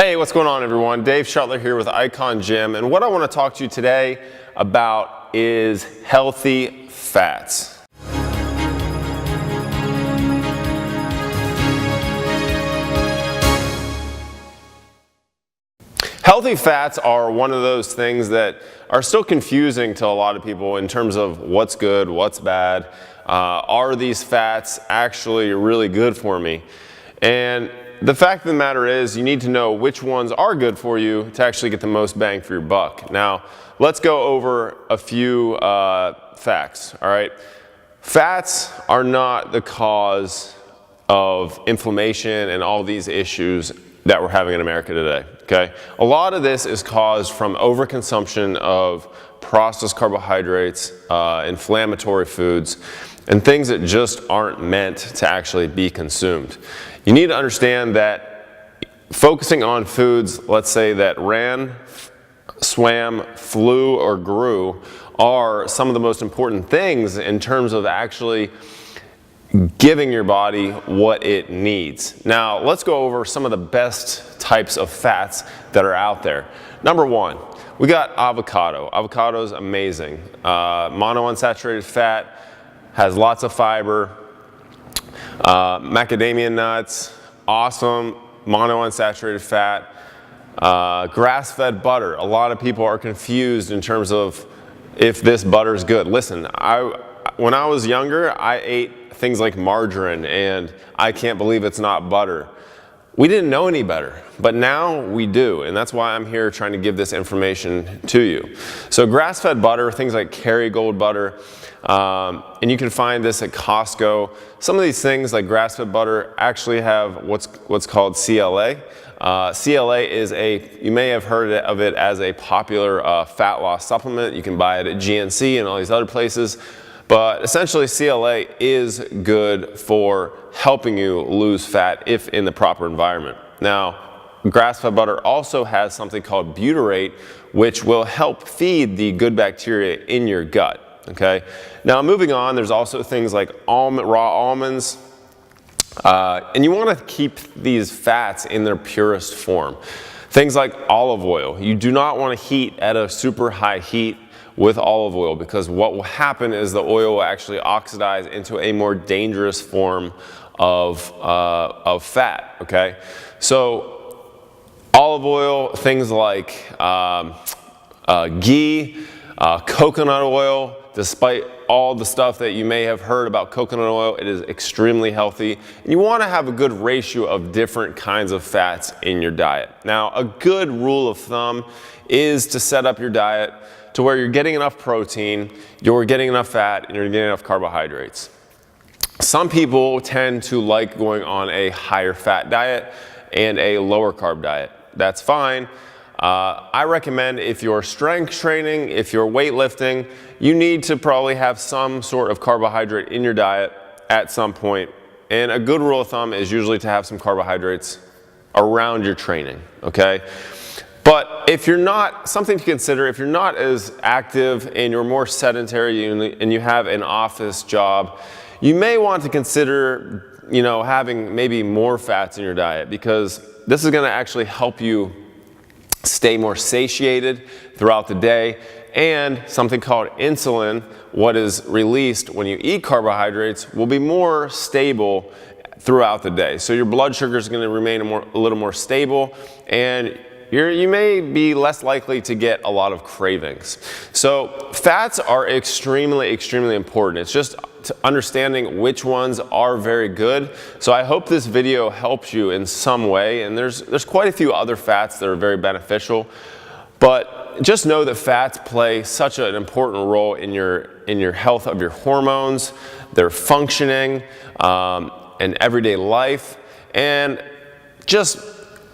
Hey, what's going on everyone? Dave Shuttler here with Icon Gym, and what I want to talk to you today about is healthy fats. Healthy fats are one of those things that are still confusing to a lot of people in terms of what's good, what's bad. Are these fats actually really good for me? And the fact of the matter is you need to know which ones are good for you to actually get the most bang for your buck. Now, let's go over a few facts, all right? Fats are not the cause of inflammation and all these issues that we're having in America today, okay? A lot of this is caused from overconsumption of processed carbohydrates, inflammatory foods, and things that just aren't meant to actually be consumed. You need to understand that focusing on foods, let's say that ran, swam, flew, or grew, are some of the most important things in terms of actually giving your body what it needs. Now, let's go over some of the best types of fats that are out there. Number one, we got avocado. Avocado is amazing. Monounsaturated fat, has lots of fiber. Macadamia nuts, awesome monounsaturated fat. Grass-fed butter. A lot of people are confused in terms of if this butter is good. Listen, when I was younger, I ate things like margarine, and I can't believe it's not butter. We didn't know any better, but now we do, and that's why I'm here trying to give this information to you. So grass-fed butter, things like Kerrygold butter, and you can find this at Costco. Some of these things like grass-fed butter actually have what's called CLA. CLA is you may have heard of it as a popular fat loss supplement. You can buy it at GNC and all these other places. But essentially CLA is good for helping you lose fat if in the proper environment. Now, grass-fed butter also has something called butyrate, which will help feed the good bacteria in your gut. Okay. Now moving on, there's also things like raw almonds, and you want to keep these fats in their purest form. Things like olive oil. You do not want to heat at a super high heat with olive oil, because what will happen is the oil will actually oxidize into a more dangerous form of fat. Okay. So olive oil, things like ghee, coconut oil. Despite all the stuff that you may have heard about coconut oil, it is extremely healthy. And you want to have a good ratio of different kinds of fats in your diet. Now, a good rule of thumb is to set up your diet to where you're getting enough protein, you're getting enough fat, and you're getting enough carbohydrates. Some people tend to like going on a higher fat diet and a lower carb diet. That's fine. I recommend if you're strength training, if you're weightlifting, you need to probably have some sort of carbohydrate in your diet at some point. And a good rule of thumb is usually to have some carbohydrates around your training, okay? But if you're not, something to consider, if you're not as active and you're more sedentary and you have an office job, you may want to consider, having maybe more fats in your diet, because this is going to actually help you stay more satiated throughout the day. And something called insulin, what is released when you eat carbohydrates, will be more stable throughout the day. So your blood sugar is going to remain a little more stable, and you may be less likely to get a lot of cravings. So fats are extremely, extremely important. It's just understanding which ones are very good. So I hope this video helps you in some way, and there's quite a few other fats that are very beneficial, but just know that fats play such an important role in your health of your hormones, their functioning, in everyday life, and just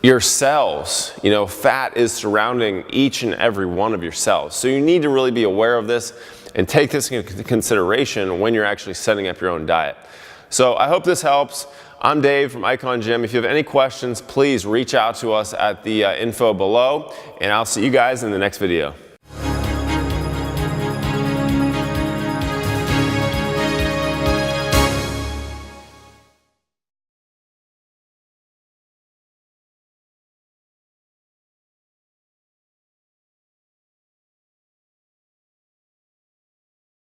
your cells. Fat is surrounding each and every one of your cells. So you need to really be aware of this and take this into consideration when you're actually setting up your own diet. So I hope this helps. I'm Dave from Icon Gym. If you have any questions, please reach out to us at the info below, and I'll see you guys in the next video.